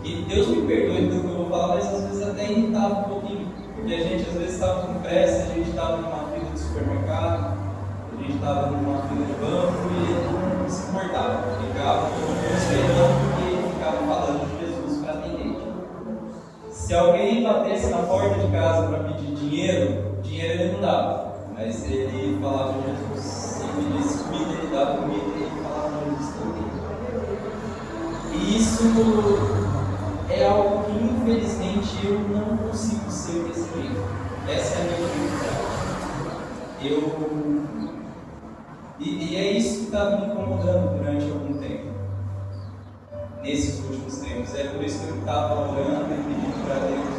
E Deus me perdoe pelo que eu vou falar, mas às vezes até irritava um pouquinho, porque a gente às vezes estava com pressa, a gente estava numa fila de supermercado, a gente estava numa fila de banco e ele não se importava, ficava esperando que ele ficava falando de Jesus para atender. Se alguém batesse na porta de casa para pedir dinheiro ele não dava, mas ele falava de Jesus. Se pedisse comida, ele dava comida e ele falava de Jesus também. E isso é algo que infelizmente eu não consigo ser desse jeito. Essa é a minha dificuldade. E é isso que está me incomodando durante algum tempo, nesses últimos tempos. É por isso que eu estava orando e pedindo para Deus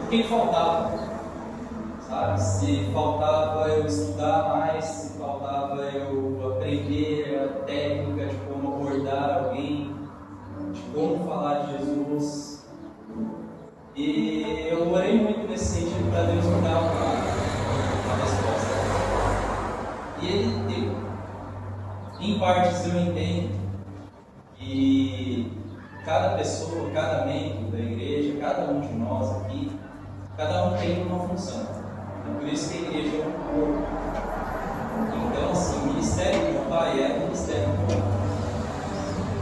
o que faltava, sabe? Se faltava eu estudar mais, se faltava eu aprender a técnica de como abordar alguém, de como falar de Jesus. E eu orei muito nesse sentido para Deus me dar uma resposta. E Ele deu. Em partes eu entendo que cada pessoa, cada membro da igreja, cada um de nós aqui, cada um tem uma função. E por isso que a igreja é um corpo. Então, assim, o ministério do meu pai é o ministério do meu pai.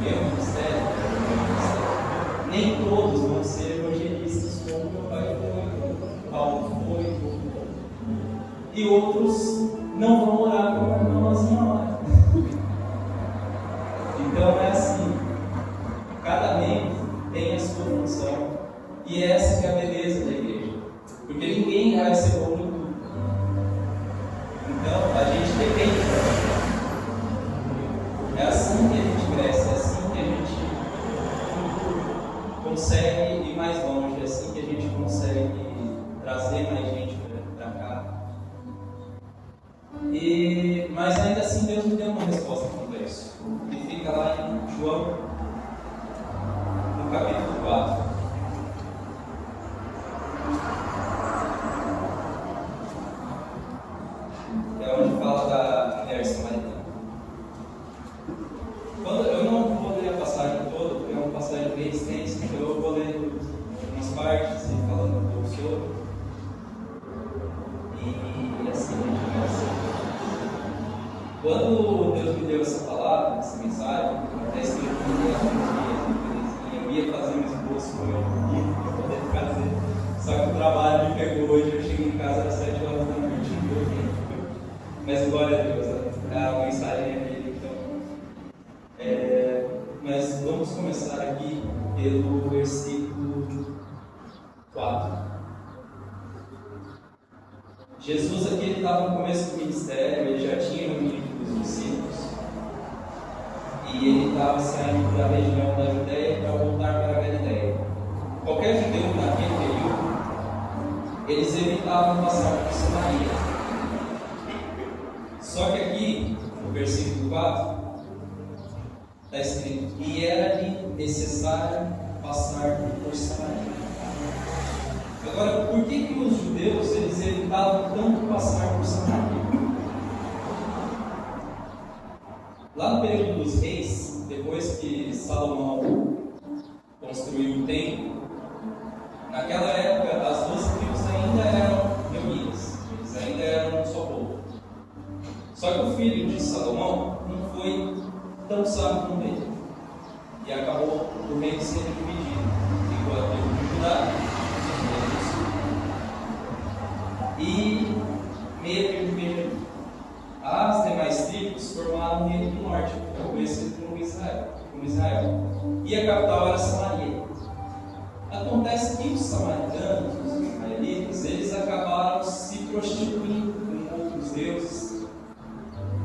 Meu ministério é o meu ministério. Nem todos vão ser evangelistas como meu pai foi, Paulo foi, e outros não vão orar como a irmãzinha ora. Então é assim, cada membro tem a sua função, e essa que é a beleza da igreja, porque ninguém vai ser bom em tudo. Então a gente depende. É assim que a gente cresce, é assim que a gente consegue ir mais longe, é assim que a gente consegue trazer mais gente para cá. Mas ainda assim Deus me deu uma resposta quanto a isso. E fica lá em João, no capítulo 4. É onde fala da mulher samaritana. Eu não vou ler a passagem toda, porque é uma passagem bem extensa, então eu vou ler umas partes e falando um pouco sobre. E assim a gente vai assim. Quando Deus me deu essa palavra, essa mensagem, até escrevi eu ia fazer um esboço com meu filho para poder fazer. Só que o trabalho me pegou hoje, eu cheguei em casa às 7 horas da noite. Mas glória a Deus, a mensagem é dele, então. Mas vamos começar aqui pelo versículo 4. Jesus aqui ele estava no começo do ministério, ele já tinha reunido os discípulos e ele estava saindo da região da Judéia para voltar para a Galileia. Qualquer judeu naquele período, eles evitavam passar por Samaria. Só que aqui, no versículo 4, está escrito: e era-lhe necessário passar por Samaria. Agora, por que os judeus eles evitavam tanto passar por Samaria? Lá no período dos reis, depois que Salomão construiu o templo, naquela época as duas tribos ainda eram reunidas, eles ainda eram um só povo. Só que o filho de Salomão não foi tão sábio como ele, e acabou o reino sendo dividido. Ficou a tribo de Judá e meia tribo de Benjamim. As demais tribos formaram o reino do norte, que é conhecido como Israel. E a capital era Samaria. Acontece que os samaritanos, os israelitas, eles acabaram se prostituindo com outros deuses.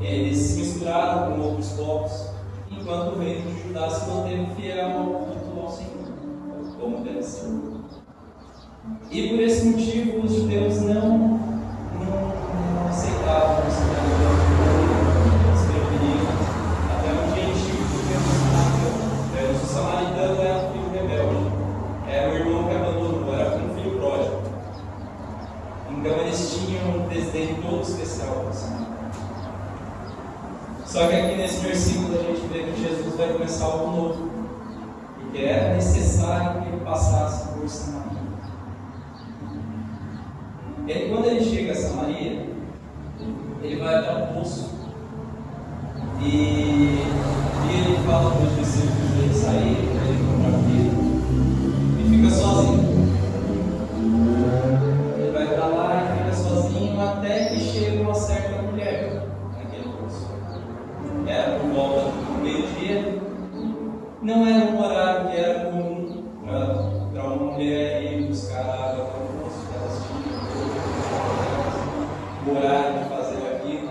Eles se misturaram com outros povos, enquanto o reino de Judá se manteve fiel ao culto ao Senhor, como deve ser. E por esse motivo os judeus não aceitavam os preferiam até um gentil que o samaritano era um filho rebelde, era o irmão que abandonou, era um filho pródigo. Então eles tinham um desdém todo especial para o samaritano. Só que aqui nesse versículo a gente vê que Jesus vai começar algo novo. porque era necessário que ele passasse por Samaria. E quando ele chega a Samaria, ele vai até um poço e ele fala para os discípulos dele saírem, para ele comprar vida, e fica sozinho. Ele vai para lá e fica sozinho até que chega uma certa mulher naquele poço. Era por volta do meio-dia, não era um horário que era comum para uma mulher ir buscar água para o poço que elas tinham, o horário de fazer aquilo.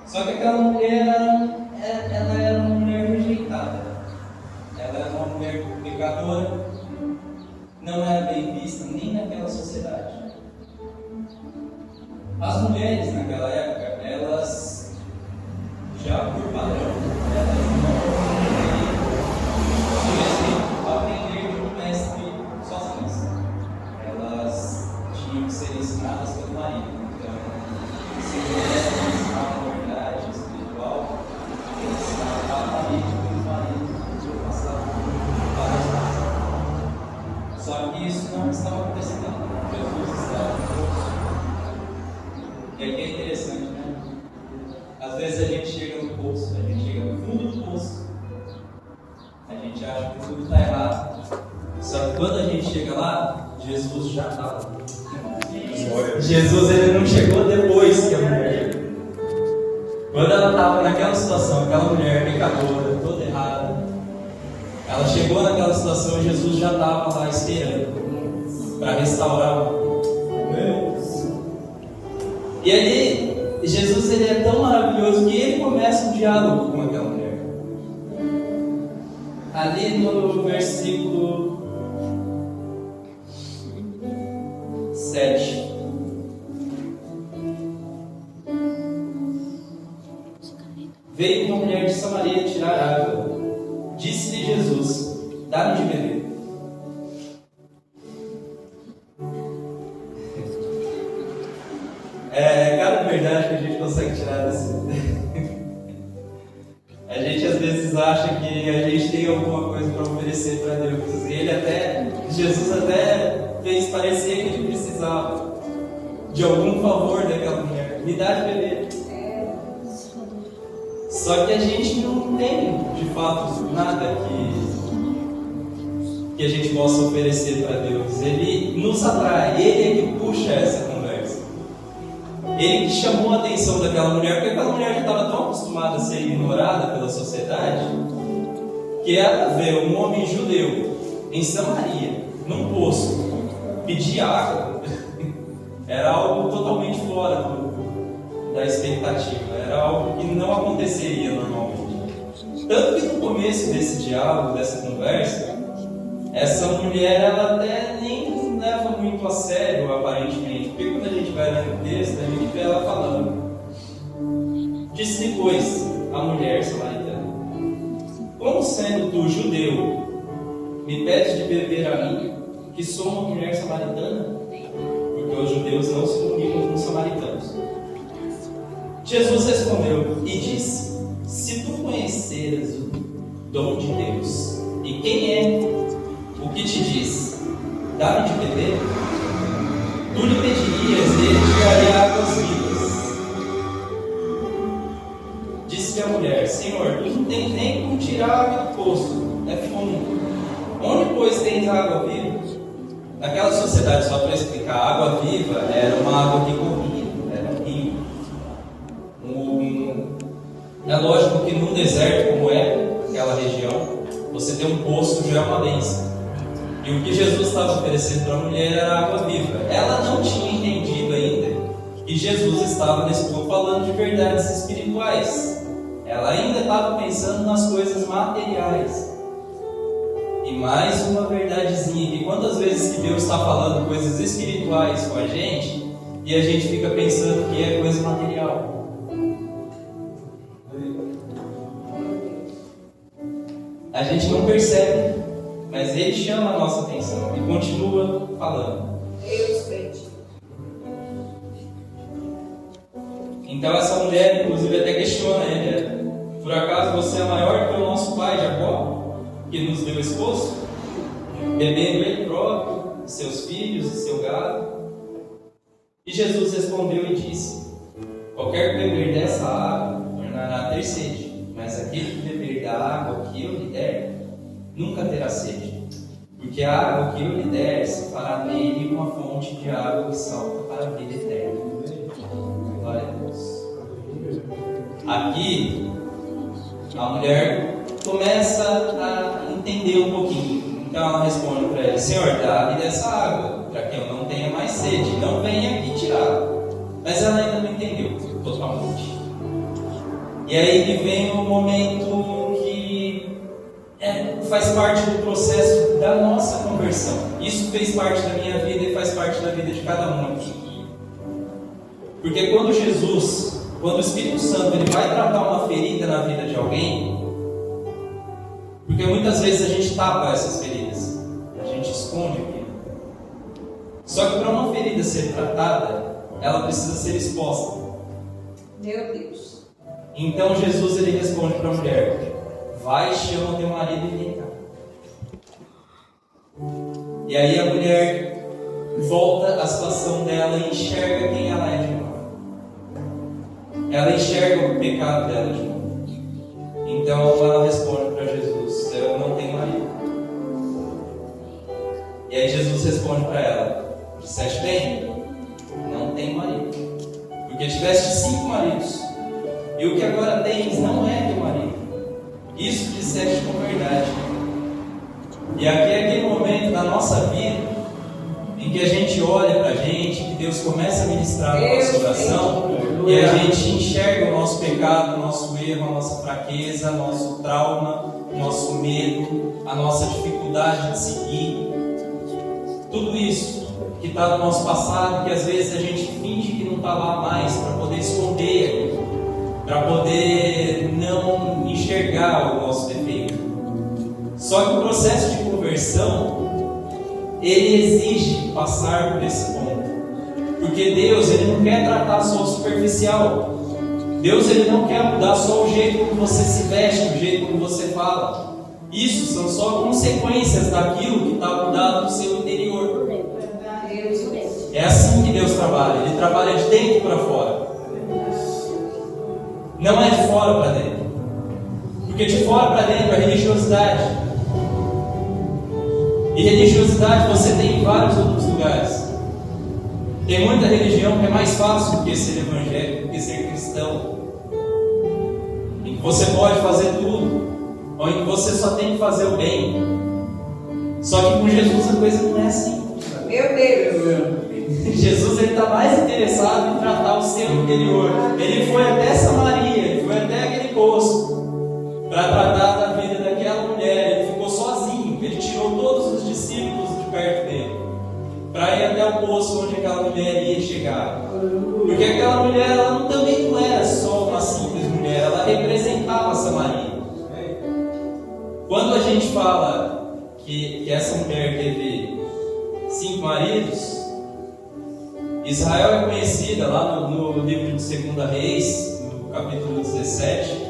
Só que aquela mulher ela era uma mulher rejeitada, ela era uma mulher pecadora, não era bem vista nem naquela sociedade. As mulheres naquela época, elas já por padrão, elas não aprender de um mestre sozinhas. Elas tinham que ser ensinadas pelo marido. Então, se quiser ensinar a verdade espiritual, ensinar para o marido, de passar para as. Só que isso não estava acontecendo. Jesus estava no poço. E aqui é interessante, né? Às vezes a gente chega no poço, a gente chega no fundo do poço, a gente acha que tudo está errado. Só que quando a gente chega lá, Jesus já está lá. Jesus ele não chegou depois que a mulher chegou. Quando ela estava naquela situação, aquela mulher pecadora, toda errada, ela chegou naquela situação e Jesus já estava lá esperando para restaurar. E ali, Jesus ele é tão maravilhoso que ele começa um diálogo com aquela mulher. Ali no versículo 7. Veio uma mulher de Samaria tirar água. Disse-lhe Jesus: dá-me de beber. Cada verdade que a gente consegue tirar desse. A gente às vezes acha que a gente tem alguma coisa para oferecer para Deus. Jesus até fez parecer que ele precisava de algum favor daquela mulher. Me dá de beber. Só que a gente não tem, de fato, nada que a gente possa oferecer para Deus. Ele nos atrai, ele é que puxa essa conversa. Ele que chamou a atenção daquela mulher, porque aquela mulher já estava tão acostumada a ser ignorada pela sociedade, que ela vê um homem judeu em Samaria, num poço, pedir água, era algo totalmente fora da expectativa, era algo que não aconteceria normalmente. Tanto que no começo desse diálogo, dessa conversa, essa mulher ela até nem leva muito a sério, aparentemente, porque quando a gente vai lendo o texto, a gente vê ela falando. Disse depois a mulher samaritana: como sendo tu judeu, me pedes de beber a mim, que sou uma mulher samaritana? Porque os judeus não se comunicam com os samaritanos. Jesus respondeu e disse: se tu conheceras o dom de Deus, e quem é o que te diz, dá-me de beber, tu lhe pedirias e ele te daria águas vivas. Disse-lhe a mulher: Senhor, tu não tens nem como tirar a água do poço, é fundo. Onde, pois, tens água viva? Naquela sociedade, só para explicar, a água viva era uma água que corria, era um rio. É lógico que num deserto como é aquela região, você ter um poço já é uma bênção. E o que Jesus estava oferecendo para a mulher era água viva. Ela não tinha entendido ainda que Jesus estava nesse ponto falando de verdades espirituais. Ela ainda estava pensando nas coisas materiais. E mais uma verdadezinha, que quantas vezes que Deus está falando coisas espirituais com a gente e a gente fica pensando que é coisa material. A gente não percebe, mas Ele chama a nossa atenção e continua falando. Então essa mulher, inclusive, até questiona ele: por acaso você é maior que o nosso pai Jacó? que nos deu esse poço? Bebendo ele próprio, seus filhos e seu gado? E Jesus respondeu e disse: qualquer que beber dessa água tornará a ter sede, mas aquele que beber da água que eu lhe der, nunca terá sede, porque a água que eu lhe der se fará nele uma fonte de água que salta para a vida eterna. Glória a Deus. Aqui, a mulher começa a entender um pouquinho. Então ela responde para ele: Senhor, dá-me dessa água, para que eu não tenha mais sede, não venha aqui tirar. Mas ela ainda não entendeu totalmente. E aí que vem o momento que faz parte do processo da nossa conversão. Isso fez parte da minha vida e faz parte da vida de cada um aqui. Porque quando o Espírito Santo ele vai tratar uma ferida na vida de alguém, porque muitas vezes a gente tapa essas feridas, a gente esconde aquilo. Só que para uma ferida ser tratada, ela precisa ser exposta. Meu Deus. Então Jesus ele responde para a mulher: vai, chama teu marido e vem cá. E aí a mulher volta à situação dela e enxerga quem ela é de novo. Ela enxerga o pecado dela de novo. Então ela responde para Jesus: eu não tenho marido. E aí Jesus responde para ela: disseste bem, não tenho marido, porque tiveste 5 maridos, e o que agora tens não é teu marido. Isso disseste com verdade. E aqui é aquele momento da nossa vida em que a gente olha para a gente, que Deus começa a ministrar no nosso coração, e a gente enxerga o nosso pecado, o nosso erro, a nossa fraqueza, o nosso trauma, o nosso medo, a nossa dificuldade de seguir. Tudo isso que está no nosso passado, que às vezes a gente finge que não está lá mais, para poder esconder aquilo, para poder não enxergar o nosso defeito. Só que o processo de conversão, ele exige passar por esse ponto. Porque Deus, ele não quer tratar só o superficial. Deus, ele não quer mudar só o jeito como você se veste, o jeito como você fala. Isso são só consequências daquilo que está mudado no seu interior. É assim que Deus trabalha. Ele trabalha de dentro para fora. Não é de fora para dentro. Porque de fora para dentro é religiosidade. E religiosidade você tem em vários outros lugares. Tem muita religião que é mais fácil do que ser evangélico, do que ser cristão, em que você pode fazer tudo, ou em que você só tem que fazer o bem. Só que com Jesus a coisa não é assim. Meu Deus. Jesus está mais interessado em tratar o seu interior. Ele foi até Samaria, ele foi até aquele poço para tratar da vida daquela mulher. Ele ficou sozinho, ele tirou todos os discípulos de perto dele para ir até o poço onde aquela mulher ia chegar. Porque aquela mulher, ela também não era só uma simples mulher, ela representava Samaria. Quando a gente fala que essa mulher teve 5 maridos, Israel é conhecida lá no livro de 2 Reis, no capítulo 17,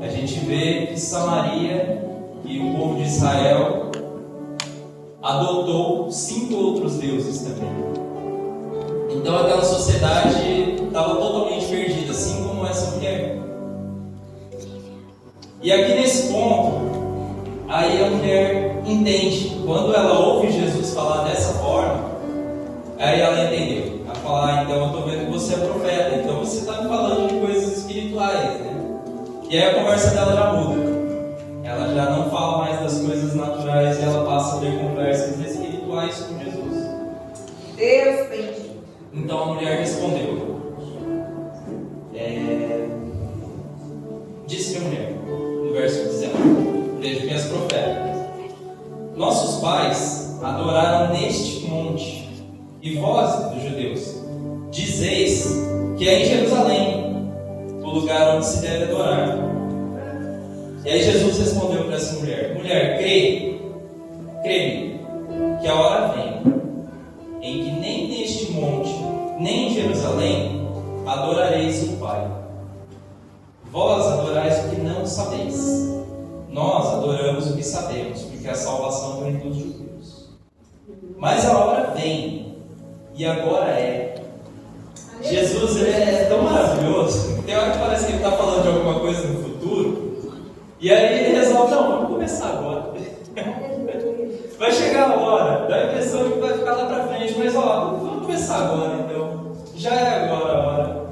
a gente vê que Samaria e o povo de Israel adotou 5 outros deuses também. Então aquela sociedade estava totalmente perdida, assim como essa mulher. E aqui nesse ponto, aí a mulher entende. Quando ela ouve Jesus falar dessa forma, aí ela entendeu. Ela fala: então eu estou vendo que você é profeta, então você está me falando de coisas espirituais, né? E aí a conversa dela já muda. Ela já não fala mais das coisas naturais e ela passa a ter conversas espirituais com Jesus. Deus bendito. Então a mulher respondeu. Disse a mulher, no verso 19: veja que és profeta. Nossos pais adoraram neste monte, e vós, dos judeus, dizeis que é em Jerusalém o lugar onde se deve adorar. E aí Jesus respondeu para essa mulher: mulher, crê-me, que a hora vem em que nem neste monte, nem em Jerusalém adorareis o Pai. Vós adorais o que não sabeis. nós adoramos o que sabemos, porque a salvação vem dos judeus. Mas a hora vem, e agora é. Jesus ele é tão maravilhoso, tem hora que parece que ele está falando de alguma coisa no futuro, e aí ele resolve, não, vamos começar agora. Vai chegar a hora, dá a impressão que vai ficar lá para frente, mas vamos começar agora então. Já é agora a hora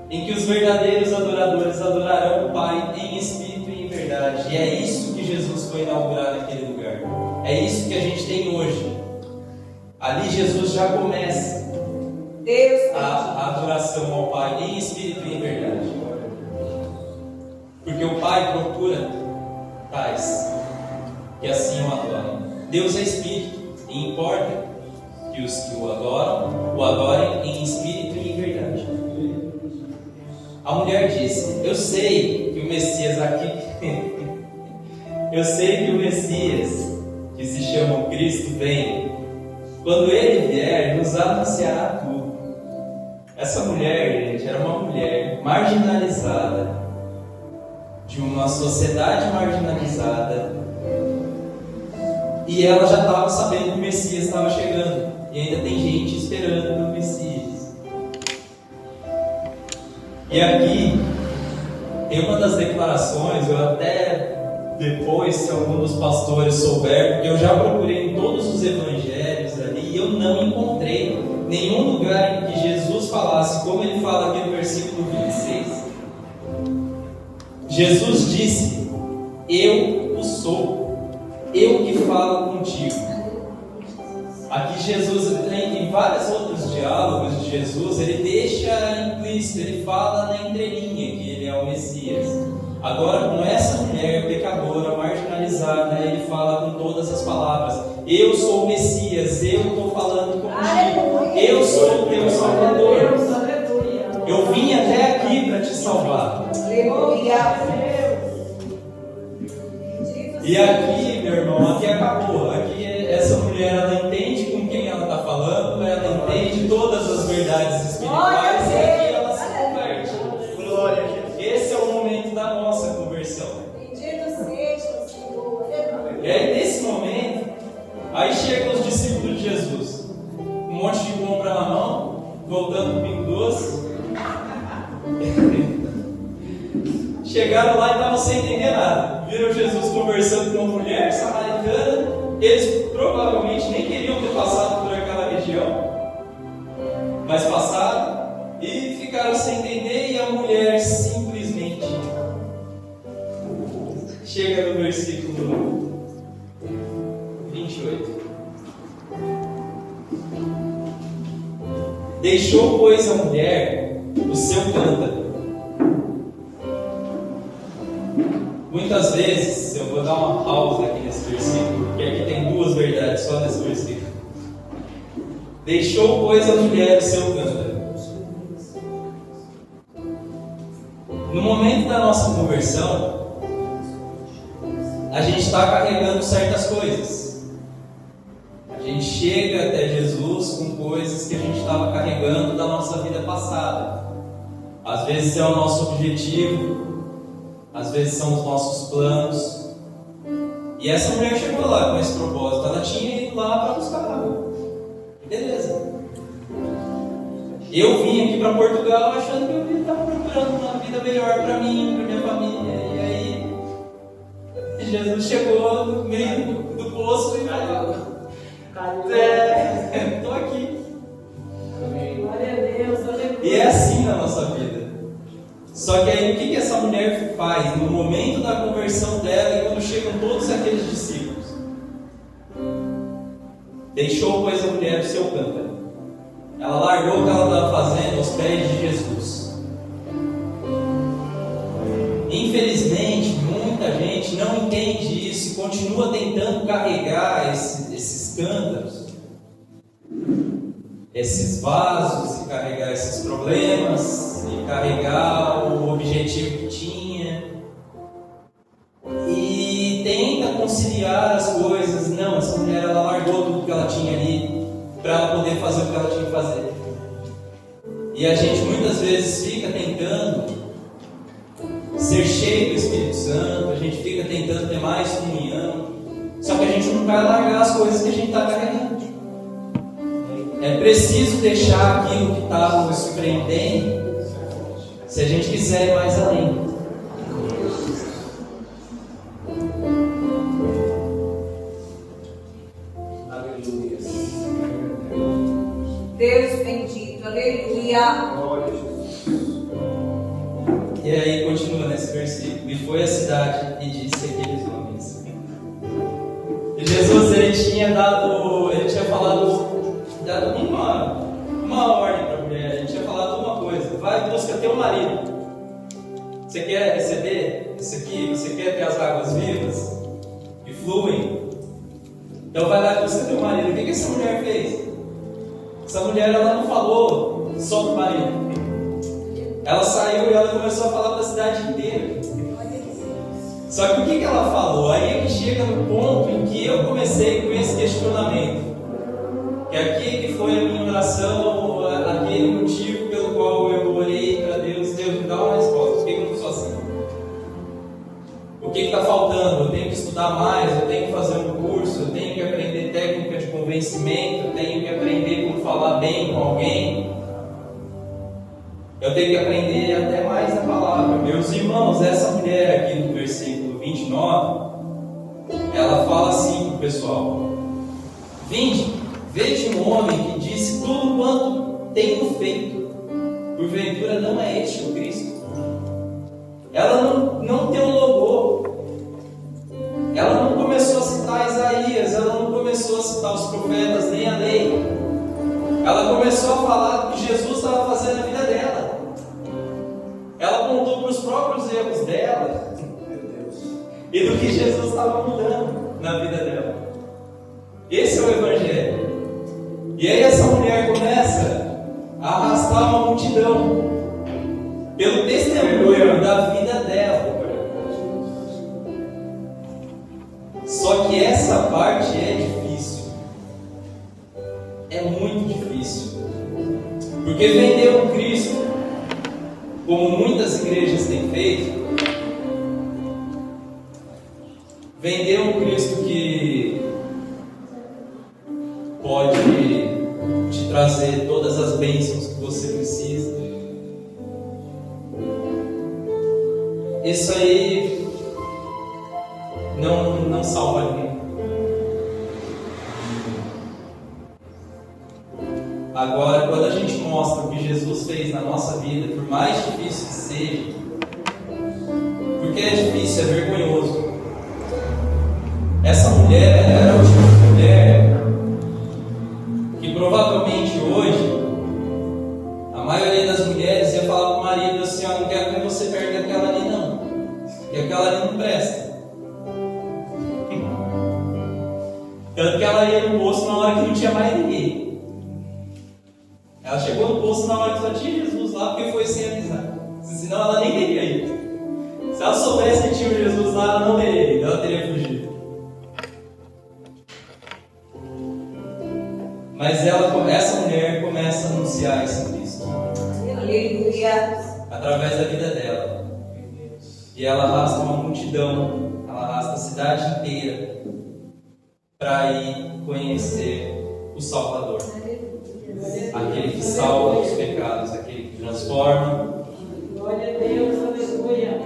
em que os verdadeiros adoradores adorarão o Pai em espírito e em verdade. E é isso que Jesus foi inaugurar naquele lugar. É isso que a gente tem hoje. Ali Jesus já começa a adoração ao Pai em espírito e em verdade. Porque o Pai procura tais que assim o adorem. Deus é espírito e importa que os que o adorem em espírito e em verdade. A mulher disse: eu sei que o Messias aqui eu sei que o Messias, que se chama Cristo, vem. Quando ele vier, nos anunciará tudo. Essa mulher, gente, era uma mulher marginalizada, de uma sociedade marginalizada, e ela já estava sabendo que o Messias estava chegando, e ainda tem gente esperando pelo Messias. E aqui tem uma das declarações, eu até depois, se algum dos pastores souber, porque eu já procurei em todos os evangelhos ali e eu não encontrei nenhum lugar em que Jesus falasse, como ele fala aqui no versículo 26. Jesus disse: eu o sou, eu que falo contigo. Aqui Jesus, em vários outros diálogos de Jesus, ele deixa implícito, ele fala na entrelinha que ele é o Messias. Agora, com essa mulher pecadora, marginalizada, ele fala com todas as palavras: eu sou o Messias, eu estou falando contigo, eu sou o teu Salvador, eu vim até aqui para te salvar. E aqui, meu irmão, aqui acabou. Aqui essa mulher, ela entende com quem ela está falando, ela entende todas as verdades espirituais e aqui ela se converte. Glória a Jesus. Esse é o momento da nossa conversão. E aí, nesse momento, aí chegam os discípulos de Jesus, um monte de compra na mão, voltando do Pingo Doce. Chegaram lá e estavam sem entender nada. Viram Jesus conversando com uma mulher samaritana. Eles provavelmente nem queriam ter passado por aquela região, mas passaram e ficaram sem entender. E a mulher simplesmente chega no versículo 28. Deixou, pois, a mulher o seu cântaro. Muitas vezes, eu vou dar uma pausa aqui nesse versículo, porque aqui tem duas verdades só nesse versículo. Deixou, pois, a mulher o seu cântaro. No momento da nossa conversão, a gente está carregando certas coisas. A gente chega até Jesus com coisas que a gente estava carregando da nossa vida passada. Às vezes é o nosso objetivo, às vezes são os nossos planos. E essa mulher chegou lá com esse propósito. Ela tinha ido lá para buscar água. Beleza. Eu vim aqui para Portugal achando que eu estava procurando uma vida melhor para mim, para minha família. E aí Jesus chegou no meio do poço e falou: estou aqui. Glória a Deus, aleluia. E é assim na nossa vida. Só que aí o que essa mulher faz no momento da conversão dela e quando chegam todos aqueles discípulos? Deixou, pois, a mulher o seu cântaro. Ela largou o que ela estava fazendo aos pés de Jesus. Infelizmente, muita gente não entende isso e continua tentando carregar esses cântaros, esses vasos, e carregar esses problemas, e carregar o objetivo que tinha, e tenta conciliar as coisas. Não, essa mulher, ela largou tudo que ela tinha ali para ela poder fazer o que ela tinha que fazer. E a gente muitas vezes fica tentando ser cheio do Espírito Santo, a gente fica tentando ter mais comunhão, só que a gente não vai largar as coisas que a gente está carregando. É preciso deixar aquilo que está nos prendendo, se a gente quiser ir mais além. Aleluia. Deus bendito, aleluia. E aí continua nesse versículo: e foi à cidade e disse àqueles homens. E Jesus, ele tinha dado uma ordem para a mulher. Ele tinha falado uma coisa: vai, busca teu marido. Você quer receber isso aqui? Você quer ter as águas vivas que fluem? Então vai lá e busca teu marido. O que essa mulher fez? Essa mulher, ela não falou só para o marido. Ela saiu e ela começou a falar para a cidade inteira. Só que o que ela falou? Aí é que chega no ponto em que eu comecei com esse questionamento. Que aqui que foi a minha oração, aquele motivo pelo qual eu orei para Deus, Deus me dá uma resposta. Por que eu não sou assim? O que está faltando? Eu tenho que estudar mais, eu tenho que fazer um curso, eu tenho que aprender técnica de convencimento, eu tenho que aprender como falar bem com alguém. Eu tenho que aprender até mais a palavra. Meus irmãos, essa mulher aqui no versículo 29, ela fala assim para o pessoal: vinde, veja um homem que disse tudo quanto tenho feito. Porventura não é este o Cristo? Ela não teologou. Ela não começou a citar Isaías, ela não começou a citar os profetas, nem a lei. Ela começou a falar do que Jesus estava fazendo na vida dela. Ela contou para os próprios erros dela e do que Jesus estava mudando na vida dela. Esse é o Evangelho. E aí essa mulher começa a arrastar uma multidão pelo testemunho da vida dela. Só que essa parte é difícil. É muito difícil. Porque vender um Cristo, como muitas igrejas têm feito, vender um Cristo que pode te trazer todas as bênçãos que você precisa, isso aí não salva ninguém. Agora, quando a gente mostra o que Jesus fez na nossa vida, por mais difícil que seja, porque é difícil, é vergonhoso. Essa mulher era o tipo de mulher que provavelmente hoje a maioria das mulheres ia falar para o marido assim: ó, não quero ver você perto daquela ali não, que aquela ali não presta. Tanto que ela ia no posto na hora que não tinha mais ninguém. Ela chegou no posto na hora que só tinha Jesus lá, porque foi sem avisar. Senão ela nem teria ido. Se ela soubesse que tinha Jesus lá, ela não teria ido, ela teria fugido. Mas essa mulher começa a anunciar esse Cristo. Aleluia. Através da vida dela. E ela arrasta uma multidão, ela arrasta a cidade inteira para ir conhecer o Salvador. Aquele que salva os pecados, aquele que transforma. Glória a Deus, aleluia.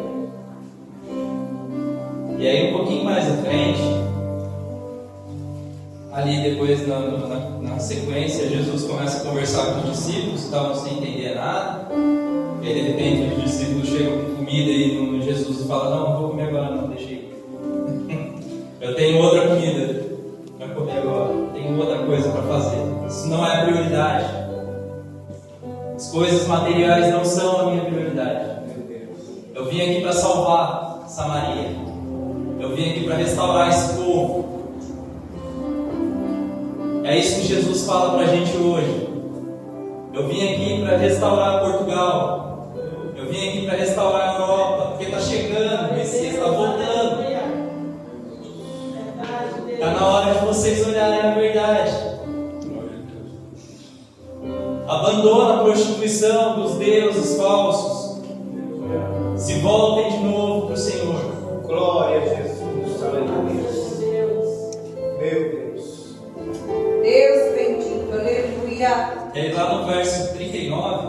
E aí um pouquinho mais à frente, ali depois na sequência, Jesus começa a conversar com os discípulos que estavam sem entender nada. E aí de repente os discípulos chegam com comida e no Jesus e falam: não vou comer agora não, deixa aí. Eu tenho outra comida para comer agora, tenho outra coisa para fazer. Isso não é prioridade. As coisas materiais não são a minha prioridade. Eu vim aqui para salvar Samaria. Eu vim aqui para restaurar esse povo. É isso que Jesus fala para a gente hoje. Eu vim aqui para restaurar Portugal. Eu vim aqui para restaurar a Europa. Porque está chegando, o Messias está voltando. Está na hora de vocês olharem a verdade. Abandona a prostituição dos deuses falsos. Se voltem de novo E aí lá no verso 39,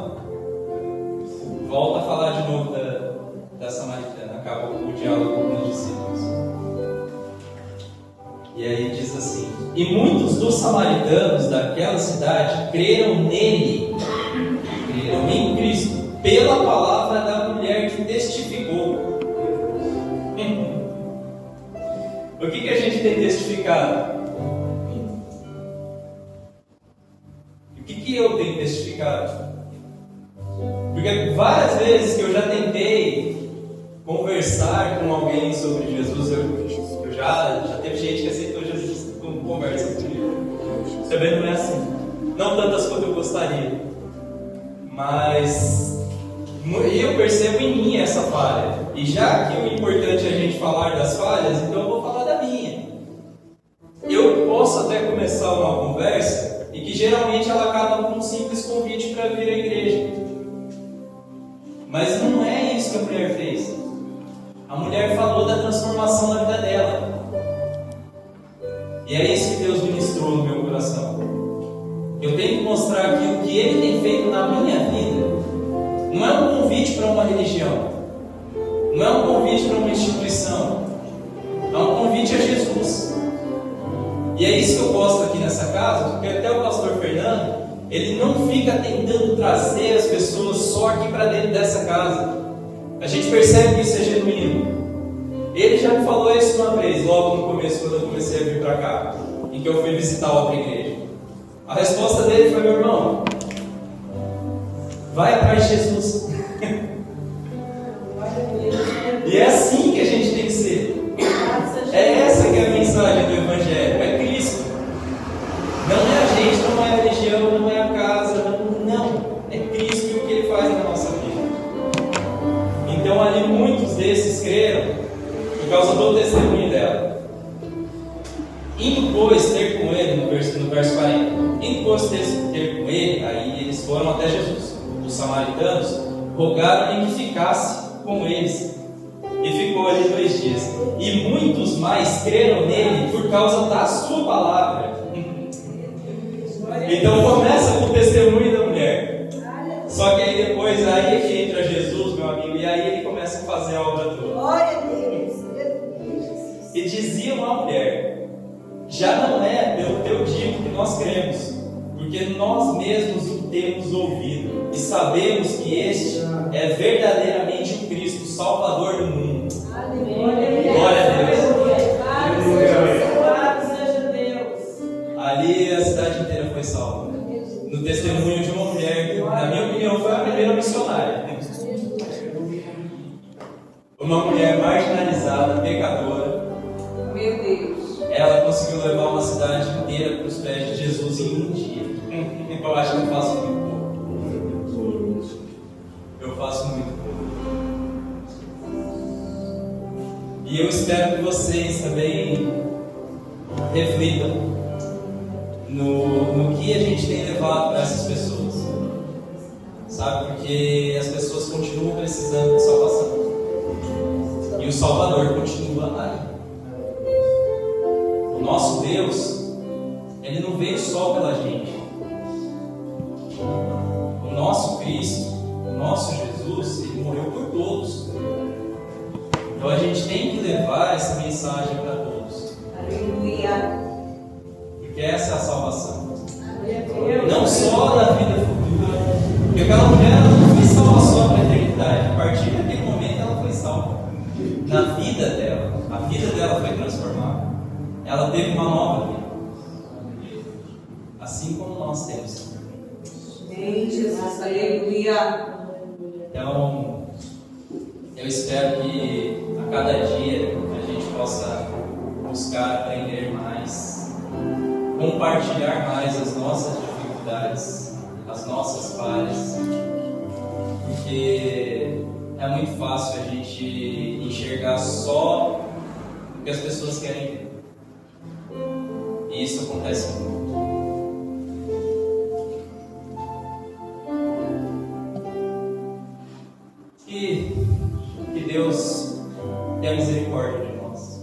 volta a falar de novo da samaritana, acaba o diálogo com os discípulos. E aí diz assim: e muitos dos samaritanos daquela cidade creram nele, creram em Cristo, pela palavra da mulher que testificou. O que a gente tem testificado? O que eu tenho testificado? Porque várias vezes que eu já tentei conversar com alguém sobre Jesus, eu já teve gente que aceitou Jesus como conversa comigo. Também não é assim. Não tantas quanto eu gostaria. Mas eu percebo em mim essa falha. E já que o importante é a gente falar das falhas, então eu vou falar da minha. Eu posso até começar uma conversa e que geralmente ela acaba com um simples convite para vir à igreja. Mas não é isso que a mulher fez. A mulher falou da transformação na vida dela. E é isso que Deus ministrou no meu coração. Eu tenho que mostrar aquilo que Ele tem feito na minha vida. Não é um convite para uma religião. Não é um convite para uma instituição. É um convite a Jesus. E é isso que eu gosto aqui nessa casa, porque até o pastor Fernando, ele não fica tentando trazer as pessoas só aqui para dentro dessa casa. A gente percebe que isso é genuíno. Ele já me falou isso uma vez, logo no começo, quando eu comecei a vir para cá, em que eu fui visitar outra igreja. A resposta dele foi: meu irmão, vai atrás de Jesus. E é assim que a gente tem que ser. É essa que é a mensagem do Evangelho, é Cristo. Não é a gente, não é a religião, não é a casa, não. É Cristo e o que Ele faz na nossa vida. Então ali muitos desses creram por causa do testemunho dela. Indo pois ter com ele, no verso 40, indo pois ter com ele, aí eles foram até Jesus. Os samaritanos rogaram-lhe que ficasse com eles. E ficou ali 2 dias. E muitos mais creram nele por causa da sua palavra. Então começa com o testemunho da mulher. Só que aí depois aí é que entra Jesus, meu amigo, e aí ele começa a fazer a obra toda. Glória a Deus. E diziam à mulher: já não é pelo teu dito que nós cremos, porque nós mesmos o temos ouvido e sabemos que este é verdadeiramente o Cristo, o Salvador do mundo. Glória a Deus. Louvado seja Deus. Ali a cidade inteira foi salva. No testemunho de uma mulher que, na minha opinião, foi a primeira missionária. Uma mulher marginalizada, pecadora. Meu Deus. Ela conseguiu levar uma cidade inteira para os pés de Jesus em um dia. Eu acho que eu faço muito pouco. Eu faço muito pouco. E eu espero que vocês também reflitam no que a gente tem levado para essas pessoas. Sabe? Porque as pessoas continuam precisando de salvação. E o Salvador continua aí. O nosso Deus, Ele não veio só pela gente. O nosso Cristo, o nosso Jesus, Ele morreu por todos. Então a gente tem que levar essa mensagem para todos. Aleluia. Porque essa é a salvação. Não só na vida futura. Porque aquela mulher ela não foi salva só para a eternidade. A partir daquele momento ela foi salva. Na vida dela. A vida dela foi transformada. Ela teve uma nova vida. Assim como nós temos. Amém, Jesus. Aleluia. Então, eu espero que a cada dia a gente possa buscar aprender mais, compartilhar mais as nossas dificuldades, as nossas falhas, porque é muito fácil a gente enxergar só o que as pessoas querem ver. E isso acontece muito. Que Deus tenha misericórdia de nós.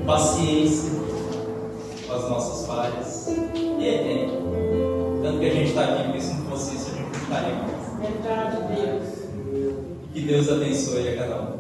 Paciência com as nossas falhas. E Ele tem. Tanto que a gente está aqui, porque se não fosse isso, a gente não estaria mais. Verdade, Deus. Que Deus abençoe a cada um.